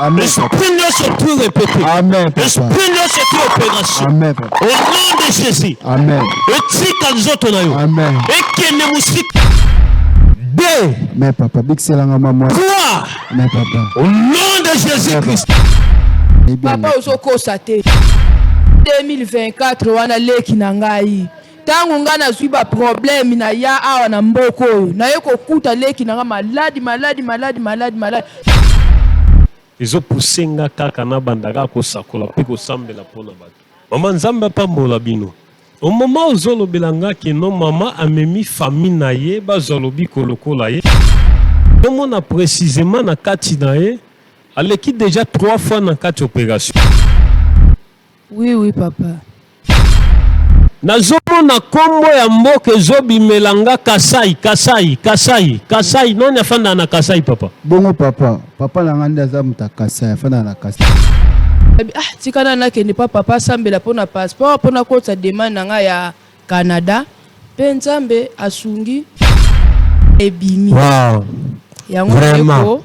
Amen. L'esprit de tout répété. Amen. L'esprit de toute opération. Amen. Au nom de Jésus. Amen. Amen. Et qui ne musique. Deux. Mais papa, big c'est la maman. Trois. Mais papa. Au nom de Jésus-Christ. Papa osoko sate. 2024 wana leki na ngai. Tangu nga na zwi ba problème na ya awa na mboko oyo. Na ye kokuta leki na nga maladi. Ils poussé nga kaka na bandaka kosakola pe kosambela pona bato. Mama nzamba pambola bino. Au moment où zolobela nga ke non mama amemi famille na ye bazolobi kolokola ye. Comment on précisément na kati na ye aleki déjà 3 fois na kati opération. Oui papa. Nazomona kombo ya mboka ezobimelanga Kasai non yafanda na Kasai papa. Bongo papa na nganda za muta Kasai yafanda na Kasai. Tikana na kende papa sambela pona passeport pona kota demande na nga ya Canada pe nzambe asungi ebimi. Wow. Yango vraiment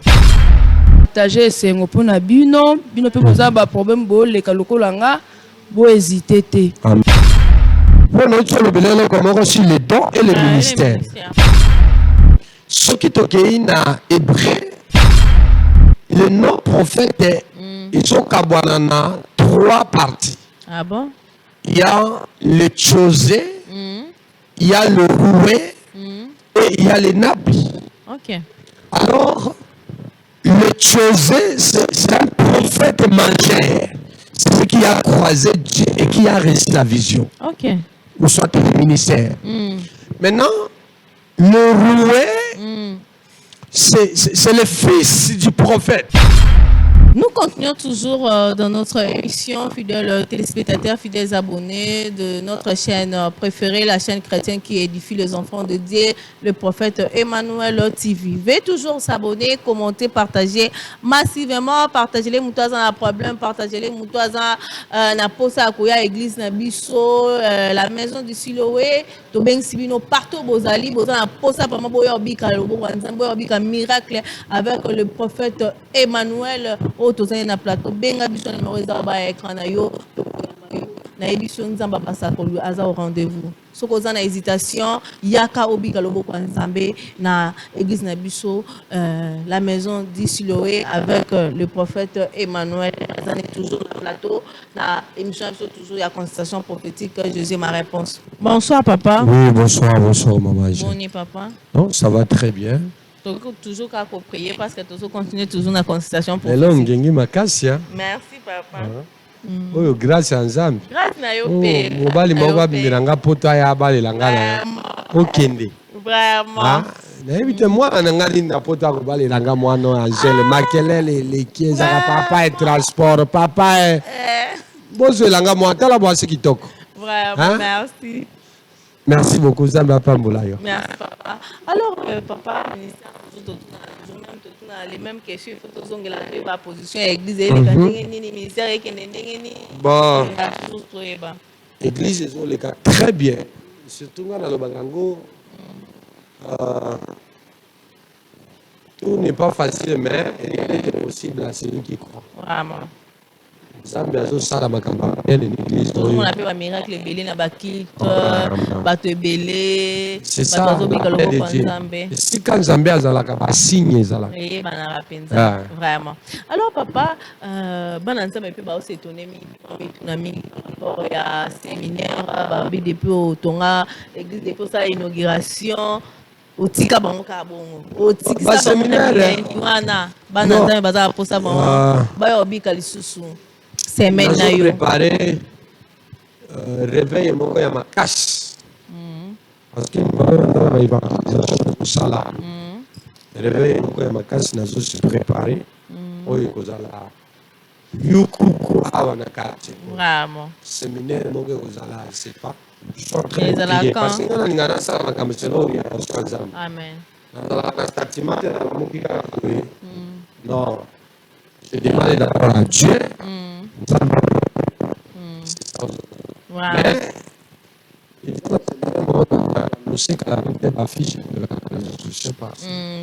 partager sengo pona bino pe bozaba problème bo leka lokola nga bo hésiter te. Pour notre le comment reçu les dons et les ministères. Ce qui est na hébreu, le nom prophète, ils ont kabwanana 3 parties. Ah bon? Il y a le chosé, il y a le roué et il y a le nabi. Ok. Alors, le chosé, c'est un prophète mangeur. C'est ce qui a croisé Dieu et qui a reçu la vision. Ok. Ou soit le ministère. Maintenant, le roué, c'est le fils du prophète. Nous continuons toujours dans notre émission, fidèles téléspectateurs, fidèles abonnés de notre chaîne préférée, la chaîne chrétienne qui édifie les enfants de Dieu, le prophète Emmanuel TV. Veuillez toujours s'abonner, commenter, partager massivement, partager les moutons dans le problème, partager les moutons dans la posa à église Nabiso, la maison du Siloé, Tobeng Sibino, partout Bozali, Bozan, posa pour moi, Bika miracle avec le prophète Emmanuel. Autosé na plateau benga biso numéro ezaba écran na yo na édition nzamba passa ko lui aza au rendez-vous soko za na hésitation yaka obika loboko nzambe na église na biso la maison d'Isiloé avec le prophète Emmanuel azane toujours na plateau na émission toujours ya consultation prophétique Jésus ma réponse. Bonsoir papa. Oui, bonsoir maman. Bonne papa. Non, ça va très bien. Toujours qu'à prier parce que toujours continue toujours la consultation pour merci papa. Oh, grâce à Nzambe. Grâce na yo pe. Mobali moko bimiranga poto ya balelanga na. Okende. Vraiment. Na évite moi nanga linda poto ko balelanga mwana Angèle makelele les kieza papa et transport papa bozo elanga moi tala boise kitoko. Vraiment merci. Merci beaucoup, Zamba Pambolayo. Merci, papa. Alors, papa, ministère, les mêmes questions, il faut que la position à l'église, ministère, bon, l'église, ils ont les cas très bien. Surtout dans le Bagango, tout n'est pas facile, mais il est possible à celui qui croit. Vraiment. Zambia zo sala makamba ya l'église on appelle un miracle belé na bakit bato belé c'est ça si quand Zambia azalaka ba signe ezalaka bana rapenza vraiment. Alors papa bana nzambe pe ba s'étonner mi ya séminaire ba depuis au tonga église depuis sa inauguration otika bango ka bongo otika séminaire wana bana nzambe baza posa bango ba yo bika lisusu semaine na yo préparé réveil moko ya makasi parce que sala réveil moko ya makasi nazo se préparer oyo kozala yukuku awa na quartier vraiment séminaire moko kozala c'est pas parce que na lingana sala makambo selo ya Nzambe amen na statement na mokika non je demande d'abord à Dieu. Il faut nous affiche Je sais pas.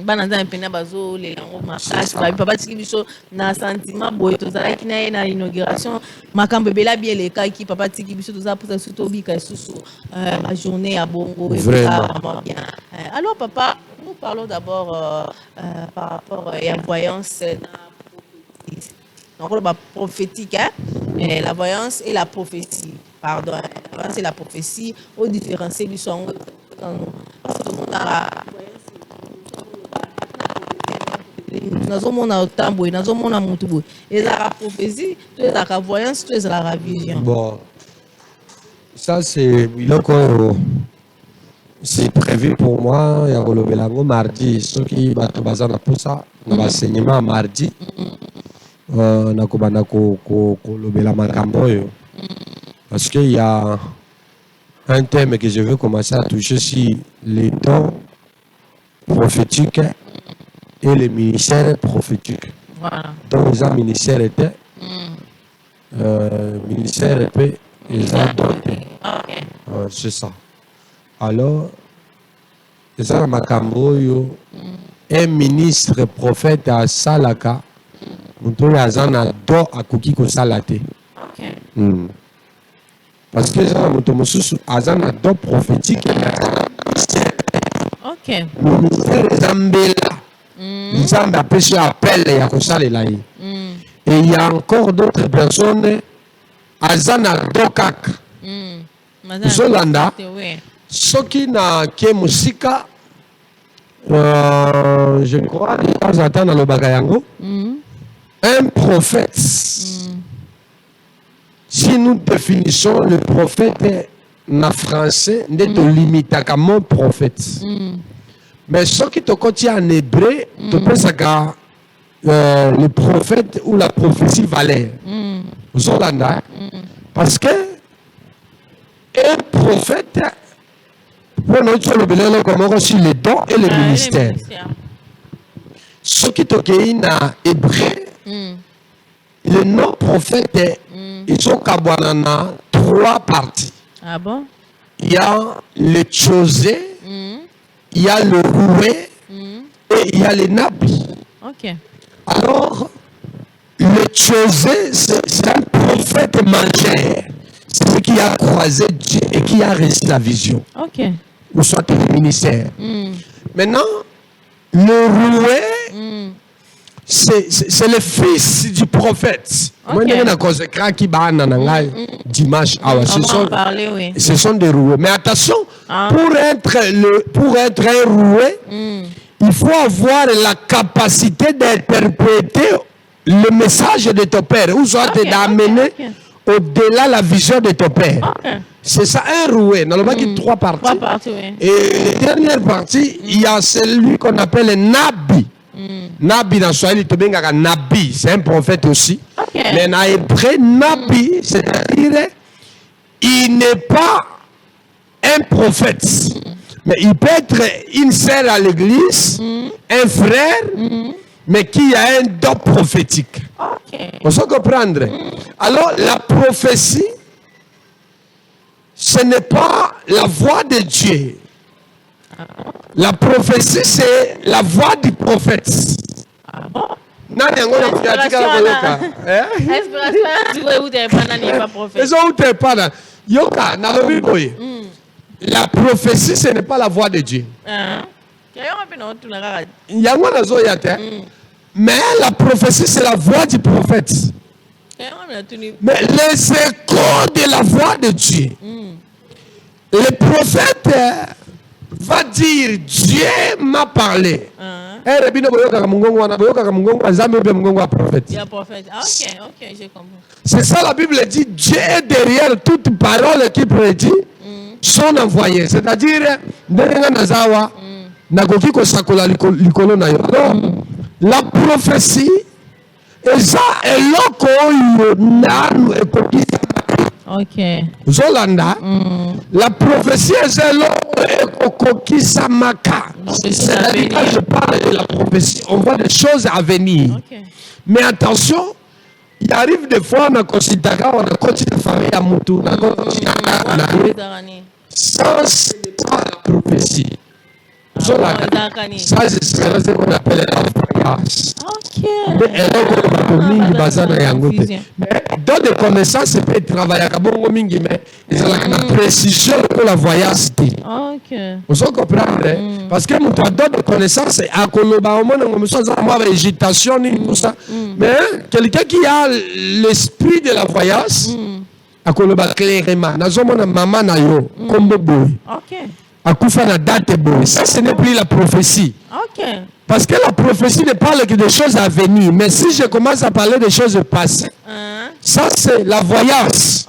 Bananda impena bazo les lango makasi papa tiki biso na sentiment boye tozala ki na na inauguration makambe bela bien les cas qui papa tiki biso tozala pour surtout bika susu la journée à bongo Vraiment bien. Alors papa, nous parlons d'abord par rapport à la voyance donc la prophétique hein? La voyance et la prophétie. Pardon, la voyance et la prophétie au différencier du son nazomona otambo nazomona mutu boye ezalaka prophétie to ezalaka voyance to ezalaka vision. Bon, ça c'est prévu pour moi. Il y a le mardi ceux qui bato bazana pour ça na enseignement mardi na kobanda ko lobela makambo yo parce que il y a un thème que je veux commencer à toucher sur les dons prophétiques et les ministères prophétiques. Voilà. Donc les ministères étaient ministère épée et c'est ça. Alors ça makambo yo un ministre prophète à Salaka muto yazana do akoki ko salate. Parce que ça muto mususu azana do prophétique OK. Zambela. Nzambe apesi appel ya kosalela ye. Et il y a encore d'autres personnes azana do kaka. Zolanda soki na ke musika je crois de temps en temps dans le bagayango un prophète si nous définissons le prophète en français ne te limite à mon prophète mais ce qui te contient en hébreu te pense que le prophète ou la prophétie valait Zolanda parce que un prophète pour notre le comme aussi les dons et les ministères. Ce qui te gagne en hébreu, le nom prophète, ils sont kabwanana 3 parties. Ah bon? Il y a le chosé, il y a le roué et il y a le nabi. OK. Alors, le chosé, c'est un prophète mangeur. C'est ce qui a croisé Dieu et qui a reçu la vision. OK. Ou soit le ministère. Maintenant, le roué, c'est le fils du prophète. Moi, je dimanche. Ce sont des roués. Mais attention, pour être un roué, il faut avoir la capacité d'interpréter le message de ton père. Ou soit d'amener au-delà la vision de ton père. C'est ça, un roué. Normalement, il y a 3 parties. 3 parties, oui. Et la dernière partie, il y a celui qu'on appelle le Nabi. Nabi dans Swahili, Nabi, c'est un prophète aussi. Mais en hébreu, Nabi, c'est-à-dire, il n'est pas un prophète. Mais il peut être une sœur à l'église, un frère, mais qui a un don prophétique. On se comprendre. Alors, la prophétie, ce n'est pas la voix de Dieu. La prophétie, c'est la voix du prophète. La prophétie, ce n'est pas la voix de Dieu. Mais la prophétie, c'est la voix du prophète. Mais les échos de la voix de Dieu. Le prophète va dire, Dieu m'a parlé. C'est ça la Bible dit, Dieu est derrière toute parole qui prédit son envoyé. C'est-à-dire, la prophétie est ça Zolanda, la prophétie est c'est-à-dire quand je parle de la prophétie, on voit des choses à venir. Mais attention, il arrive des fois on a considéré on a continué à faire à Moutou, ça c'est pas la prophétie. Ça, c'est ce qu'on appelle la voyance. Mais dans des connaissances, c'est peut travailler à bon mingi, mais ils ont la précision pour la voyance. Vous comprenez? Parce que mon dans des connaissances, à Koloba, au moins, on a une agitation, tout ça. Mais quelqu'un qui a l'esprit de la voyance, à Koloba clairement, na maman na yo, comme boy. Akufa na date boy. Ça, ce n'est plus la prophétie. Parce que la prophétie ne parle que des choses à venir. Mais si je commence à parler des choses passées, ça c'est la voyance.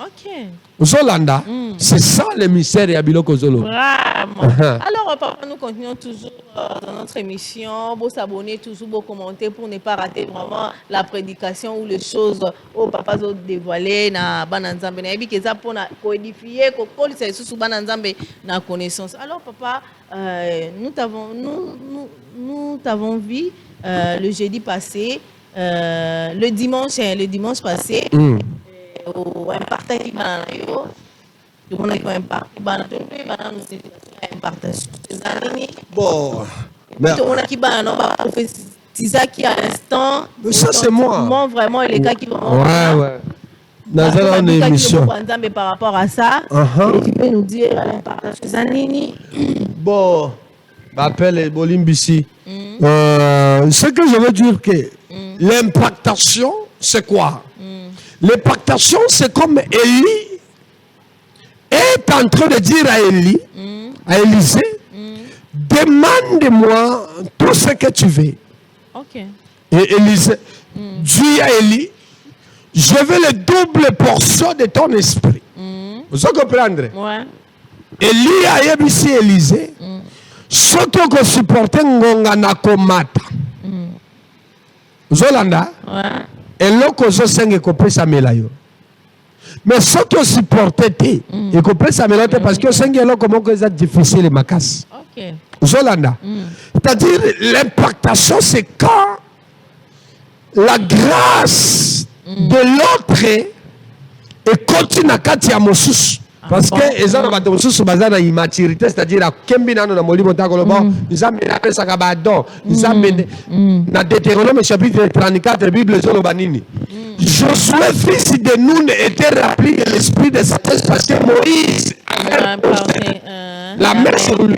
Zolanda, c'est ça le mystère de Biloko Zolo. Vraiment. Alors, papa, nous continuons toujours dans notre émission. Vous s'abonner, toujours vous commenter pour ne pas rater vraiment la prédication ou les choses au papa ont dévoilé na bananzambe. Na ebi keza pour na codifier, ko c'est sous bananzambe na connaissance. Alors, papa, nous t'avons vu le jeudi passé, le dimanche passé. Au partage bon, mais ça c'est moi. Vraiment les gars qui vont dans une émission par rapport à ça. Et tu peux nous dire bon, m'appelle Bolimbisi. Ce que je veux dire que l'impactation c'est quoi? L'impactation, c'est comme Élie est en train de dire à Élie, à Élisée, demande-moi tout ce que tu veux. Et Élisée dit à Élie, je veux le double portion de ton esprit. Vous comprenez? Élie a dit à Élisée, surtout que supporter ngonga na komata. Zolanda? Et l'autre chose c'est que ça melayo. Mais ce que supporter et que ça melayo parce que c'est que comment que c'est difficile ma casse. Zolanda. C'est-à-dire l'impactation c'est quand la grâce de l'autre et continue à katia mosus. Parce que les gens sont basés dans l'immaturité, c'est-à-dire à Kembinano dans Molimo Takolobo, ils ont mis ça kabadon, ils ont mis dans Deutéronome chapitre 34 Bible Zolobanini. Josué fils de Nun était rempli de l'esprit de Satan parce que Moïse avait la main sur lui.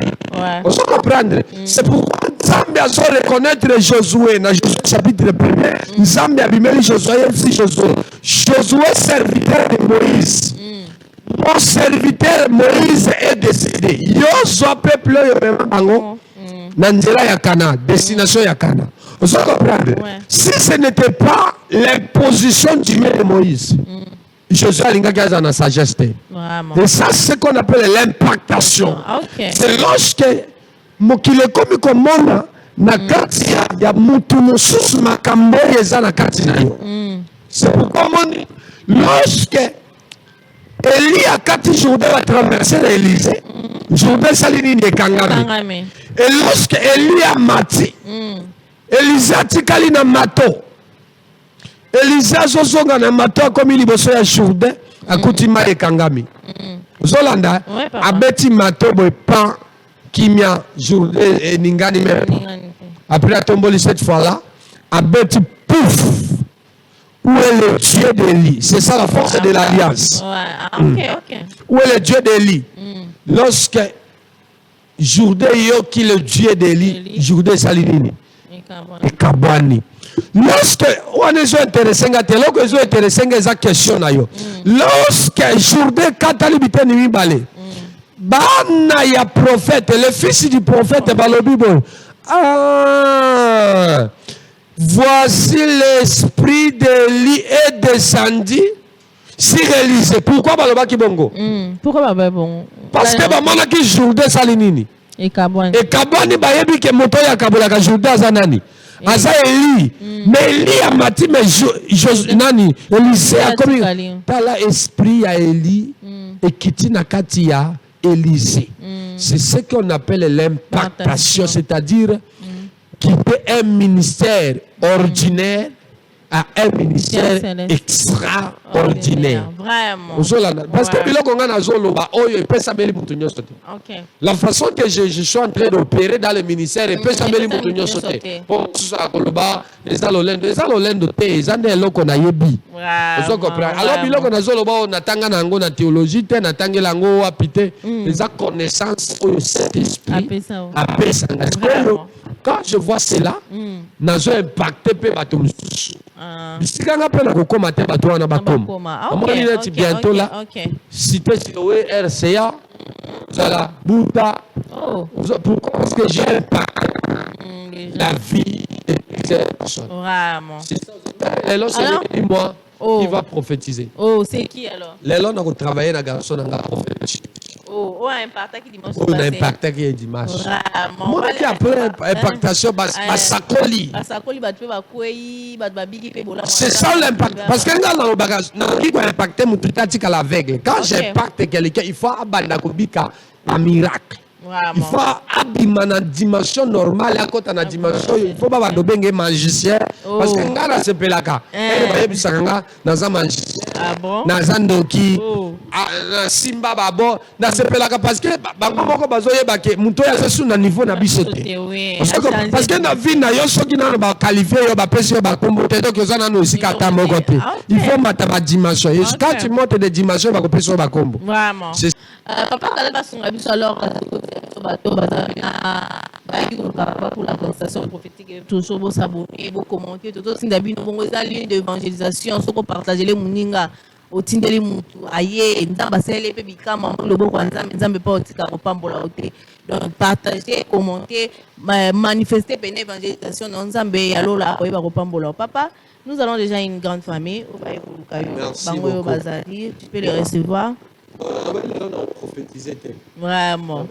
On se comprendre. C'est pourquoi Zambie a reconnaître Josué dans Josué chapitre 1er. Zambie a bimé Josué aussi Josué serviteur de Moïse. Mon serviteur Moïse est décédé. Yoso peuple yo Nanzela ya Cana, destination ya Cana. Vous comprenez? Si ce n'était pas l'imposition du maître de Moïse, Josué a l'inga dans sa sagesse. Et ça, c'est ce qu'on appelle l'impactation. C'est lorsque mokile komi komona na kati ya mutu mususu makambo yeza na kati na yo. C'est pourquoi lorsque Élie a 4 jours de traverser l'Élysée. Jourdain Salini de Kangami. Et lorsque Élie a mati, Élisée a tikali na mato. Élisée a zozonga na mato comme il bosso ya Jourdain a kutima de Kangami. Zolanda a beti mato boy pan kimia Jourdain et ningani même. Après a tombé cette fois là, a beti pouf. Où est le Dieu d'Élie? C'est ça la force de l'alliance. Où est le Dieu d'Élie? Lorsque Jourdain yoki le Dieu d'Élie, Jourdain Salinini. Et Kabani. Lorsque on est intéressé, lorsque on est intéressé, cette question là yo. Lorsque Jourdain katalibite ni balé. Bana ya prophète, le fils du prophète balobi bon. Ah. Voici l'esprit d'Élie est descendu sur Élisée. Pourquoi Baloba Kibongo? Pourquoi Baloba Bongo? Parce que Bamana qui Jourdain Salinini. Et Kabani Bayebi ke moto ya Kabola ka Jourdain Zanani. Asa Élie. Mais Élie a mati mais Nani. Élisée a commis. Tala esprit à Élie et kiti na kati ya Élisée. C'est ce qu'on appelle l'impactation, c'est-à-dire quitter un ministère ordinaire à un ministère extraordinaire. Vraiment. Parce que la façon que je suis en train d'opérer dans le ministère, et peut s'amener mon tunion sauté. Pour ça, Koloba, les alolendo, les années qu'on a yebi. Alors, bilo qu'on a zoloba, on a tanga nango na théologie, on a tanga lango apité, les connaissances au Saint-Esprit. Quand je vois cela, nazo impacté pe batum. Bisikanga pe na kokoma te bato wana bakoma. Omoni neti bientôt là. Cité Siloé RCA, Zala Bouddha. Pourquoi? Parce que j'ai impacté la vie de cette personne. Vraiment. Alors c'est moi qui va prophétiser. Oh, c'est qui alors? Lélo n'a pas travaillé na garçon na prophétie. Oh, impacté qui dimanche. Oh, impacté qui est dimanche. Moi qui après impactation basakoli. Basakoli batwe bakwei babiki pe bola. C'est ça l'impact parce que dans le bagage, non qui va impacter mon truc à l'aveugle. Quand j'impacte quelqu'un, il faut abandonner kobika un miracle. Il faut abîmer dans dimension normale à côté de dimension. Il faut pas dobengue magicien parce que ngana sepelaka. Eh bisanga dans un magicien. Ah bon? Dans un doki. Simba babo na sepelaka parce que bango moko bazoye bake muto ya sesu na niveau na bisoté. Parce que na vie na yo soki na ba qualifier yo ba pesi yo ba kombote donc yo zana no aussi kata moko te. Il faut mata ba dimension. Et quand tu montes des dimensions ba ko pesi yo ba kombo. Vraiment. Papa Kaleba Sunga biso alors pour la conversation prophétique toujours vos abonnés vos commenter tout aussi d'habitude nous avons lieu d'évangélisation ce qu'on partage les muninga au tindeli mutu aye nzamba sele pe bikama le bon kwanza nzambe pa otika kopambola ote donc partager commenter manifester une évangélisation dans nzambe ya lola ko ba kopambola papa. Nous allons déjà une grande famille au baï bango bazali tu peux les recevoir. Vraiment.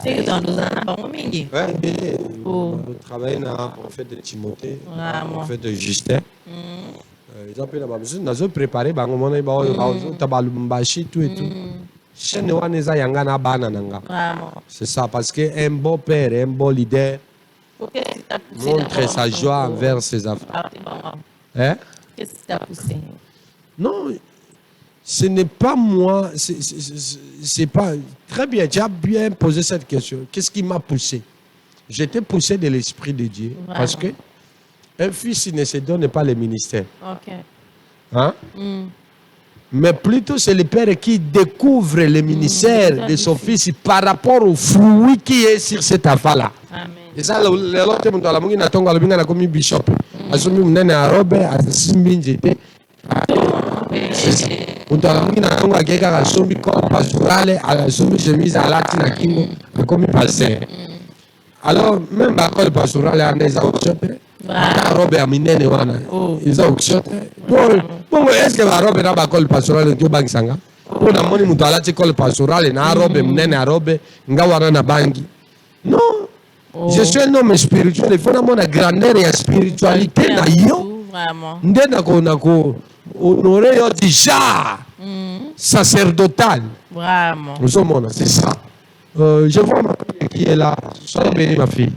C'est dans nos années. On travaille dans le prophète de Timothée, le prophète de Justin. Ils ont préparé, tout et tout. C'est ça, parce qu'un bon père, un bon leader montre sa joie envers ses affaires. Hein? Qu'est-ce qui t'a poussé? Non, ce n'est pas moi. C'est pas très bien. Tu as bien posé cette question. Qu'est-ce qui m'a poussé? J'étais poussé de l'Esprit de Dieu. Vraiment? Parce que un fils il ne se donne pas le ministère. Ok. Hein? Mais plutôt c'est le père qui découvre le ministère de son fils par rapport au fruit qui est sur cette affaire-là. Amen. Et ça, l'autre monde la mongi na tonga le binga na komi bishop. Asumi munene arobe asimbi njete. Unto la mongi na tonga keka asumi ko pastorale asumi chemise alati na kingo komi pasteur. Alors même ba ko pastorale aneza ochote. Ba robe ya minene wana. Iza ochote. Bon est-ce que ba robe na ba ko pastorale ko bangsanga? Ona moni muto alati ko pastorale na robe minene arobe ngawana na bangi. Non. Je suis un homme spirituel. Il faut la grandeur et la spiritualité. Vraiment. Honorer déjà sacerdotal. Vraiment. C'est ça. Je vois ma fille qui est là. Sois bénie, ma fille.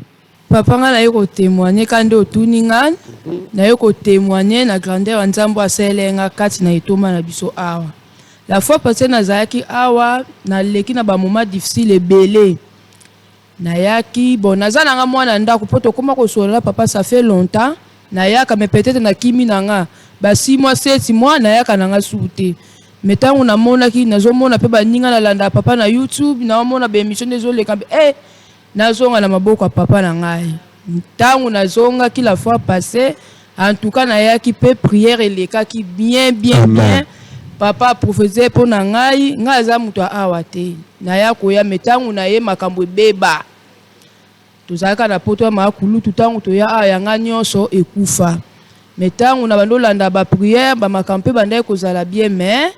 Papa nga na yo témoigner quand do tuninga na yo témoigner na grandeur nzambo aselenga kati na etoma na biso awa. La fois passée na zaki awa na leki na ba moment difficile belé. Nayaki bon nazana nga mwana ndako poto koma ko sola papa ça fait longtemps nayaka mais peut-être na kimi nanga ba 6 mois 7 mois nayaka nanga souté mais tant on a mona ki nazomona pe ba ninga na landa papa na YouTube na mona ba émission ezoleka nazonga na maboko ya papa na ngai tant nazonga ki la fois passée en tout cas nayaki pe prière eleka ki bien papa prophétisait pour nangai ngaza muto awa te naya koya metangu na ye makambo beba tozalaka na poto makulu tutangu toya ayanga nyonso ekufa metangu na bando landa ba prière ba makampe banda kozala bien mais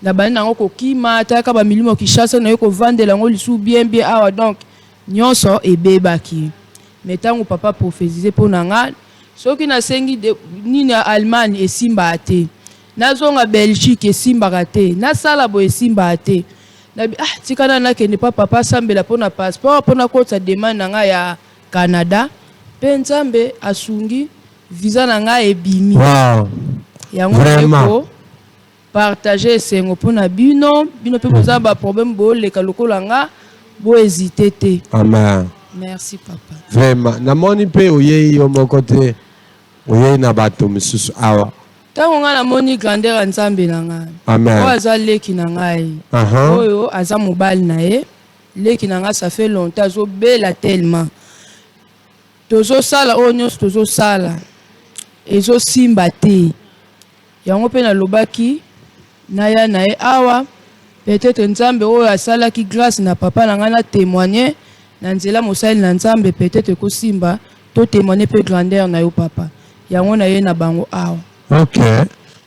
na banda ngo kokima taka ba milimo kishasa na yo ko vandela ngo lisu bien awa donc nyonso ebeba ki metangu papa prophétisait pour nanga soki na sengi de nini Allemagne esimba ate nazonga Belgique esimba te na sala bo esimba te na tikana na kende papa sambela pona passeport pona kota demande nga Canada pe nzambe asungi visa na ngai ebimi. Wow. Yango ko partager esengo mpona bino pe boza ba problème boleka lokola nga bo hésiter te. Amen. Merci papa. Vraiment. Namoni pe oyei yo moko te. Oyei na bato misusu awa. Tango nga namoni grandeur ya nzambe na ngai. Amen. Oyo aza leki na ngai. Oyo aza mobali na ye. Leki na ngai ça fait longtemps azobela tellement. Tozosala oyo nyonso tozosala. Ezosimba te. Yango pe nalobaki naya na ye awa peut-être nzambe oyo asalaki grâce na papa na ngai na témoigner na nzela mosali na nzambe peut-être kosimba to témoigner pe grandeur na yo papa. Yango na ye na bango awa. Ok.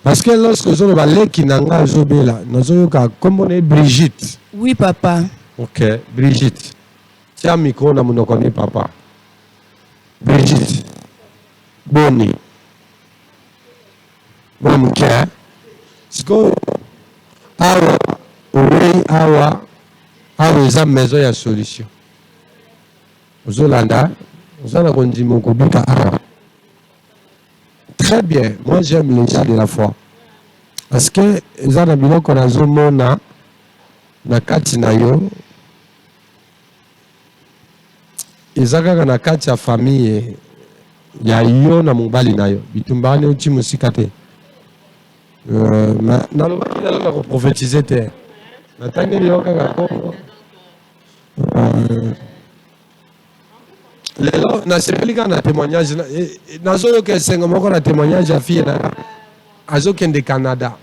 Parce que lorsque nous avons parlé qui n'a pas joué là, nous avons comme on est Brigitte. Oui papa. Ok, Brigitte. Tiens micro na mon connaît papa. Brigitte. Boni. Bon cœur. C'est que awa, oui awa, awa maison ya solution. Aux Hollandais, nous allons conduire mon kobika awa. Très bien. Moi, j'aime les gens de la foi. Parce que les gens de qu'on a zomona na kati na yo. Ils ont na kati ya famille ya yo na mobali na yo. Bitumbane uchi musikate. Na lobaki na ko prophétiser te. Na tangi yo kaka ko. Lelo na sepelika na témoignage nazoyo ke sengo moko na témoignage ya fille na azokende Canada.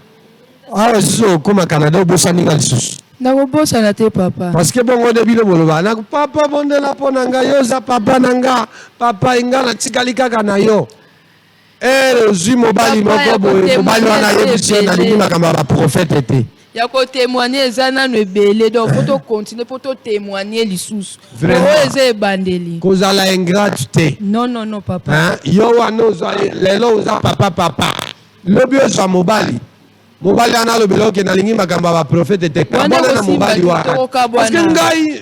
Ah so koma Canada obosani nga lisusu. Nakobosa na te papa. Parce que bongo de bino boloba na papa bondela pona nga yo za papa nanga papa inga na tikali kaka na yo. Ozwi mobali moko boye mobali wana yebisi na limi makamba ba prophète te. Ya ko témoigner ezana no ebele donc faut continuer pour témoigner lisusu. Vraiment. Eze bandeli. Kozala ingratitude. Non papa. Hein? Yo wana lelo uza papa. Lobi oza mobali. Mobali ana lobelo ke na lingi makamba ba prophète te. Kabona na mobali wa. Parce que ngai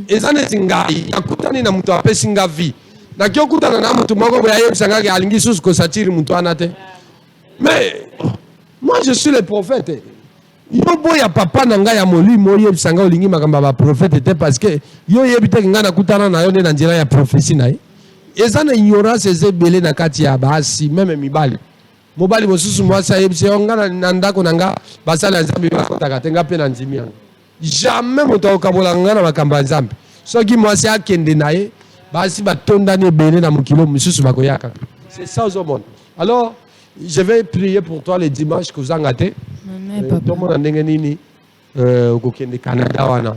ezana tingai yakutani na mtu apesi nga vie. Na kyo kutana na mtu moko boya yebisanga ke alingi susu ko satiri mtu anate. Mais moi je suis le prophète. Yo boya papa na nga ya molimo yebisanga olingi makamba ba prophète te parce que yo yebite nga na kutana na yo ne na njira ya prophétie na ye. Ezana ignorance ezebele na kati ya basi même mibali. Mobali mosusu mwasi ayebisi yo nga na ndako na nga basala nzambe bakotaka te nga mpe na ndimi yango. Jamais moto akokabola nga na makambo ya nzambe. Soki mwasi akende na ye basi batondani ebele na mokilo mosusu bakoyaka. C'est ça aux hommes. Alors je vais prier pour toi les dimanches que vous en gâtez. Tout le monde a ndengeni au Canada wana.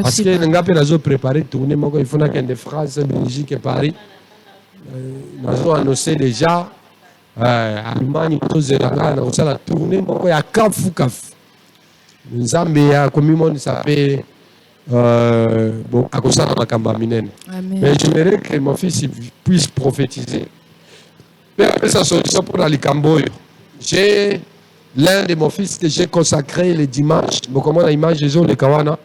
Parce que nous avons préparé tourner il faut que de France, Belgique et Paris. Nous avons annoncé déjà Allemagne, nous avons la tournée il y a Kafu. Nous avons comme monde s'appelle bon à cause de la Kamba Minen. Mais j'aimerais que mon fils puisse prophétiser. Mais sa solution pour la Likamboyo. J'ai l'un de mon fils que j'ai consacré le dimanche. Comment on a image de le Kawana.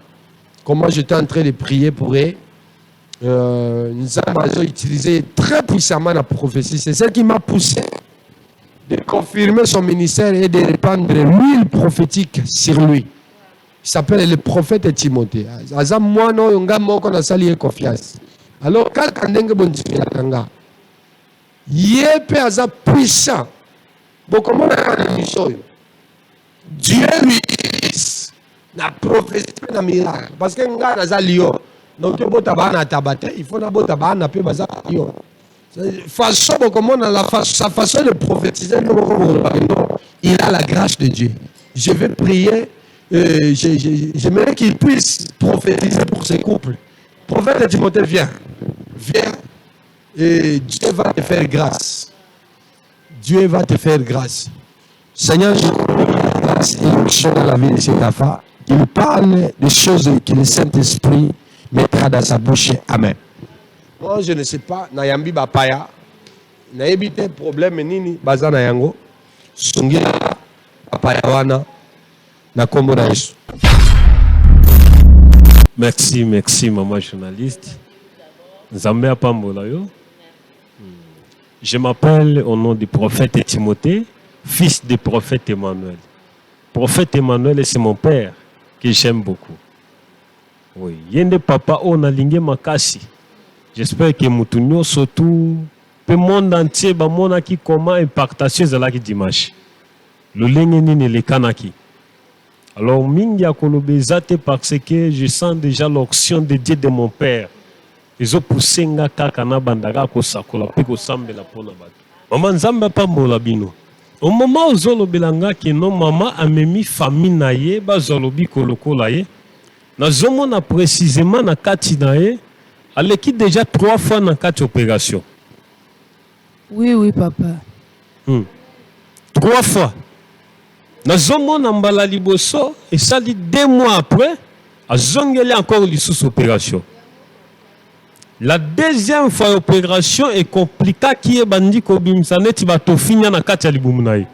Comment j'étais en train de prier pour eux. Nous avons utilisé très puissamment la prophétie. C'est ce qui m'a poussé de confirmer son ministère et de répandre l'huile prophétique sur lui. Il s'appelle le prophète Timothée. Azam moi non yonga moko na sali confiance. Alors quand kandenge bonjimi kanga. Yépe aza puissant. Bon, comment on a l'émission? Dieu lui utilise la prophétie et la miracle. Parce que nga naza lion. Donc il faut tabana tabate, il faut na tabana pe baza lion. Façon comment on a sa façon de prophétiser, il a la grâce de Dieu. Je vais prier. J'aimerais qu'il puisse prophétiser pour ses couples. Prophète Timothée, viens. Et Dieu va te faire grâce. Dieu va te faire grâce. Seigneur, je prie la grâce et l'onction dans la vie de cet enfant. Il parle des choses que le Saint-Esprit mettra dans sa bouche. Amen. Moi, je ne sais pas. Nayambi Bapaya. Naebite problème nini bazana yango. Sungira Bapaya wana. Merci, maman journaliste. Zambé Pambola yo. Je m'appelle au nom du prophète Timothée, fils du prophète Emmanuel. Prophète Emmanuel, c'est mon père que j'aime beaucoup. Oui, yende papa on a lingé makasi. J'espère que Moutounio surtout le monde entier ba mona ki comment impactation zala ki dimanche. Le lengeni ne le kanaki. Alors mingi ya kolobezate parce que je sens déjà l'onction de Dieu de mon père. Ils ont poussé nga kaka na bandaka ko sakola pe ko sambela pona bato. Maman Nzambe pambola bino. Au moment où zolobelanga que non maman a mis famille na ye ba zolobi kolokola ye. Na zomona précisément na kati na ye. Elle quitte déjà 3 fois dans 4 opérations. Oui, oui, papa. 3 fois. Dans Zomon Mbala Liboso, et ça dit 2 mois après, à Zongeli encore les sous-opérations. La deuxième fois opération est compliquée qui est bandi kobim sanet va to finir na kati ya libumunaye.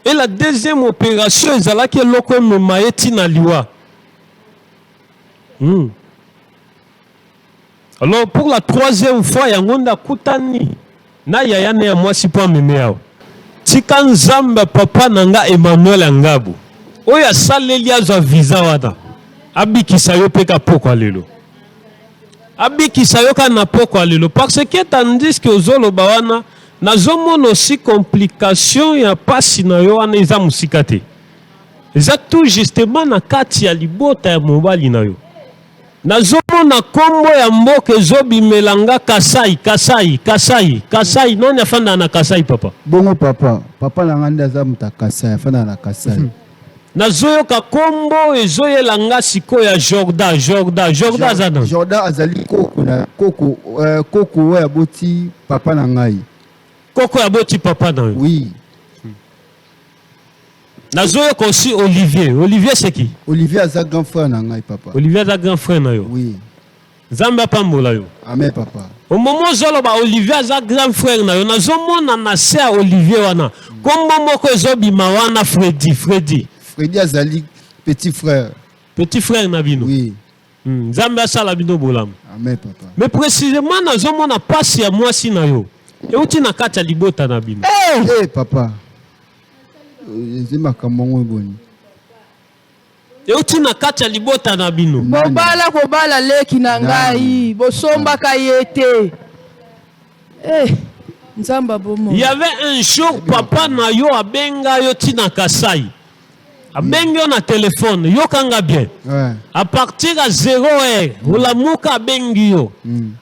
Et la deuxième opération ezala ke loko memaeti na liwa. Alors pour la 3e fois, il y a un kutani na yaya ne ya mwasi po meme yao. Tika Nzambe papa nanga Emmanuel Ngabu. Oya saleli azwa visa wana. Abikisa yo peka poko lelo. Abikisa yo kana poko lelo parce que tandis que ozolo bawana nazomona aussi complication ya pasi na yo wana eza musikate. Eza tout justement na kati ya libota ya mobali na yo. Nazomona kombo ya mboke zobi melanga Kasai noni afanda na Kasai papa. Bongo papa na nganda za muta Kasai afanda na Kasai. Nazoyoka kombo ezoyelanga siko ya Jordan zana. Jordan azali koko ya boti papa na ngai. Koko ya boti papa na yo. Oui. Nazoyoka aussi Olivier c'est qui? Olivier aza grand frère na ngai papa. Olivier aza grand frère na yo. Oui. Zamba pambola yo. Amen papa. Au moment zoloba Olivier aza grand frère na yo nazomona na se ya Olivier wana. Kombo moko ezobima wana Freddy azali petit frère. Petit frère na bino. Oui. Zamba sala bino bolam. Amen papa. Mais précisément nazomona pasi ya mwasi na yo. Euti na kati ya libota na bino. Eh papa. Ezima kamongo boni. Euti na kati ya libota na bino. Kobala leki na ngai, bosomba kayete. Nzamba bomo. Il y avait un jour papa na yo abenga yo tina Kasai. Abenga yo na téléphone, yo kanga bien. Ouais. À partir à 0h, ulamuka abengi yo.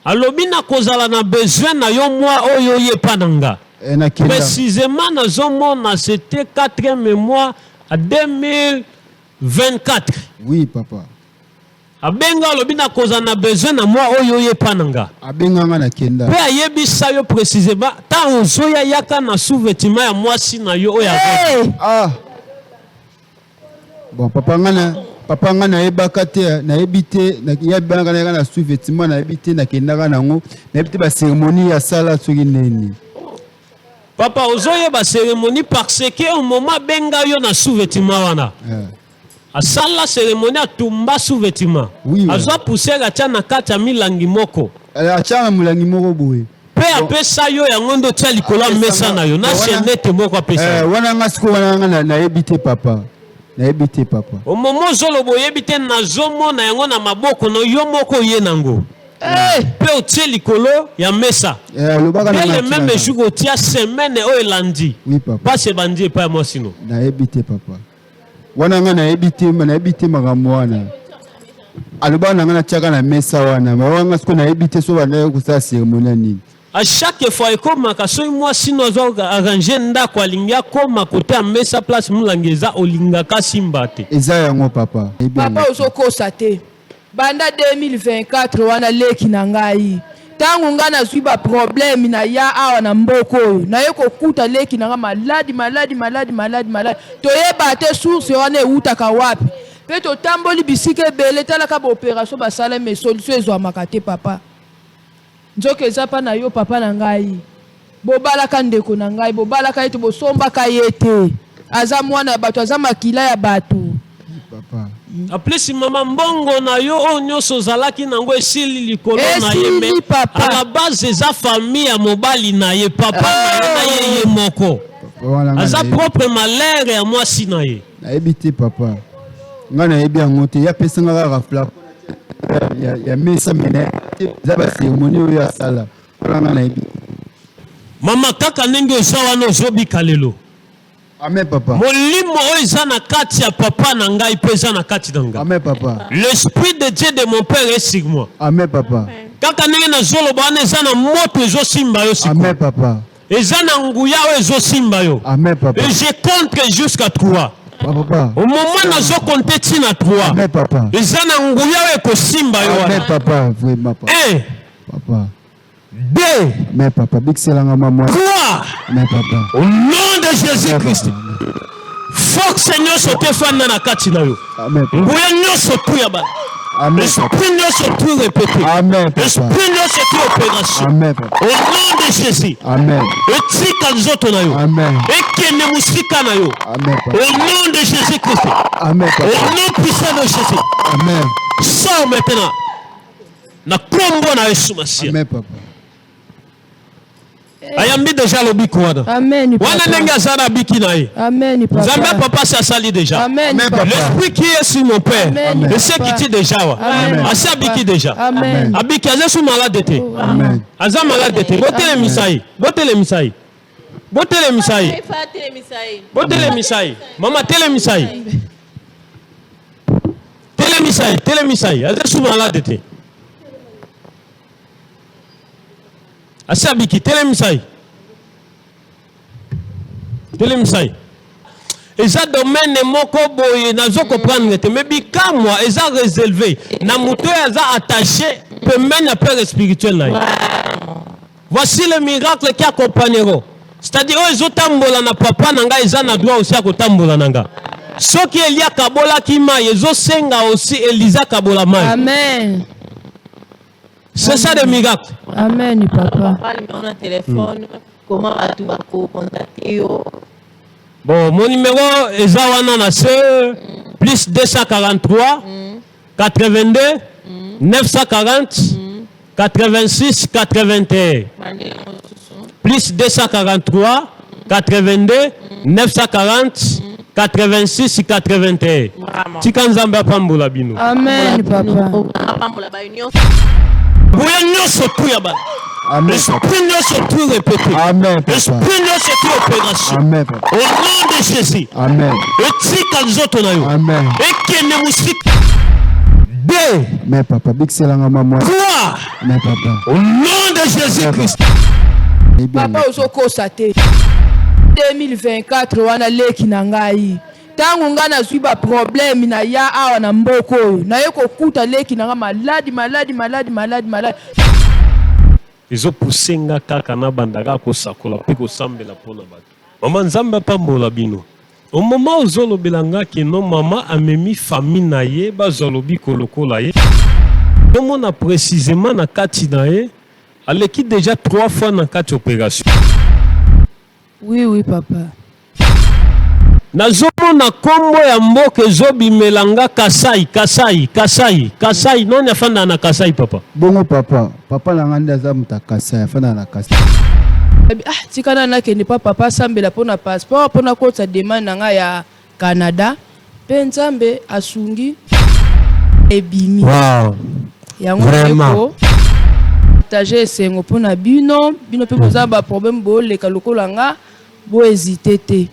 Alobi na kozala na besoin na yo moi oyo ye pananga. Précisément, c'était 4e mois à 2024. Oui, papa. Abenga lobina koza na besoin na moi oyo ye pananga. Abenga na kenda. Pe ayebisa yo précisément ta ozoya yaka na sous-vêtement ya mwasi na yo oya. Ah. Bon, papa ngana ebaka te na ebité na yabanga na sous-vêtement na ebité na kenda nango na ebité ba cérémonie ya sala soki neni. Papa ozoye ba cérémonie parce que au moment benga yo na sous-vêtement wana. A sala cérémonie a tumba sous-vêtement. Oui. Azo pousser la tia na kati ya milangi moko. A tia na milangi moko boye. Pe apesa yo ya ngondo tia likola mesa na yo. Na chenete moko apesa. Wana ngasko wana na ebité papa. Na ebité papa. Au moment zolo boyebite na zomo na yango na maboko no yo moko ye nango. Pe otie likolo ya mesa. Le même jour otia semaine o elandi. Oui papa. Pas se bandi pa moi sino. Na ebité papa. Wana nga na ebité makambo wana. Aloba na nga na tiaka na mesa wana. Wana siko na ebité so bana ko sa cérémonie nini. À chaque fois ekoma ka so moi sino zo arranger ndako alingia koma côté à mesa place mulangeza olinga ka simbate. Eza yango papa. Papa ozokosa te. Banda 2024 wana leki na ngai. Tangu nga na zwi ba problème na ya awa na mboko oyo. Na yo kokuta leki na nga maladi. Toyeba te source wana eutaka wapi. Pe to tamboli bisike bele talaka ba opération basala mais solution ezwamaka te papa. Nzoka eza pa na yo papa na ngai. Bobalaka ndeko na ngai, bobalaka ete bosombaka ye te. Aza mwana ya bato, aza makila ya bato. Papa. aplesi mama mbongo na yo oyo nyonso ozalaki nango esili likolo na ye me papa. à la base eza famille ya mobali na ye papa na ye moko aza propre malheur ya mwasi na ye nayebi te papa nga nayebi yango te yapesanga kaka flacon ya mesa mene eza baseremoni oyo asala mpona nga nayebi mama kaka ndenge oza wana ozobika lelo amen papa molimo oyo eza na kati ya papa na ngai mpe eza na kati na ngai amen papa l'esprit de Dieu de mon père est sur moi amen papa kaka ndenge nazoloba wana eza na moto ezosimba yo sikoyo amen papa eza na nguya oyo ezosimba yo amen papa et je compte jusqu'à 3 papa au moment nazokonte ntina 3 amen papa eza na nguya oyo ekosimba yo amen wana papa vraiment papa 1 papa 2 amen papa bikiselanga mamwa 3 amen papa au nom de Jésus-Christ force nyonso te fanda na kati na yo amen papa nguya nyonso tu ya bana amen papa esprit nyonso tu répété amen papa esprit nyonso tu opération amen papa au nom de Jésus amen etika nzoto na yo amen ekende mosika na yo amen au papa nom de Jésus-Christ amen au papa nom puissant de Jésus amen sors maintenant na kombo na Yesu Masia amen papa ayambi déjà lobiko wana Amen, wana papa. ndenge aza na biki na ye Amen, Nzambe papa. papa se asali déjà Amen, Amen, papa. l'esprit qui est sur mon père Amen, ese papa. kiti déjà wa Amen, asi papa. abiki déjà Amen. abiki aza su malade te amen aza malade te botelemisa ye botelemisa ye botelemisa ye botelemisa ye mama telemisa ye telemisa ye aza su malade te asi abiki telemisa ye eza domaine moko boye nazo comprendre te mais bikamwa eza réservé na moto oyo aza attaché pembeni ya père spirituel na ye voici le miracle qui accompagnera c'est-à-dire oyo ezotambola na papa na ngai eza na droit aussi ya kotambola na nga soki Elia kabolaki mai ezosenga aussi Elisa kabola mai Amen. c'est ça le miracle Amen, papa. On a téléphone, comment tu vas contacter yo? bon mon numéro eza wana na se plus 243 82 940 86 81 plus 243 82 940 86 81 tika Nzambe apambola bino Amen, papa. boya nyonso tu ya bana amen papa esprit nyonso tu répété amen papa esprit nyonso tu opération amen papa au nom de Jésus amen etika nzoto na yo amen ekende mosika 2 amen papa bikiselanga mamwa 3 amen papa au nom de Jésus-Christ Papa ozokosa te 2024 wana leki na ngai ntango ngai nazwi baproblème na ya awa na mboka oyo naye kokuta leki na ngai maladi ezopuse nga kaka nabandaka kosakola mpe kosambela mpona bato mama Nzambe apambola bino au moment ozolobela nga keno mama amemi famille na ye bazwa lobiko lokola ye tomona précisément na kati na ye aleki déjà 3 fois na kati opération oui papa nazomona nkombo ya mboka ezobimela nga kasai nani afanda na kasai papa bongo papa na nga nde aza moto akasai afanda na kasai tikana nakende pa papa asambela mpona passeport mpona kotisa demande na ngai ya Canada mpe Nzambe asungi ebimi Wow. yango Vraiment. eko partage esengo mpona bino mpe boza baproblème booleka lokola nga bohésite te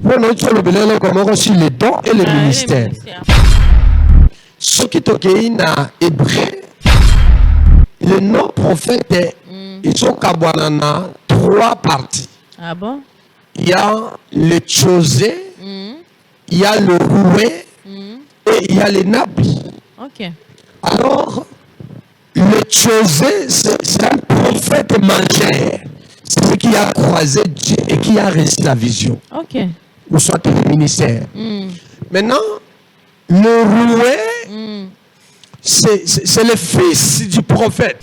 Pour notre lobelele comme aussi les dons et les ministères. Ce qui est na hébreu, le nom prophète, ils ont kabwanana 3 parties. Ah bon? Il y a le chosé, il y a le roué et il y a le nabi. Ok. Alors, le chosé, c'est un prophète mangeur. C'est celui qui a croisé Dieu et qui a reçu la vision. Ok. Ou soit le ministère. Maintenant, le roué, c'est le fils du prophète.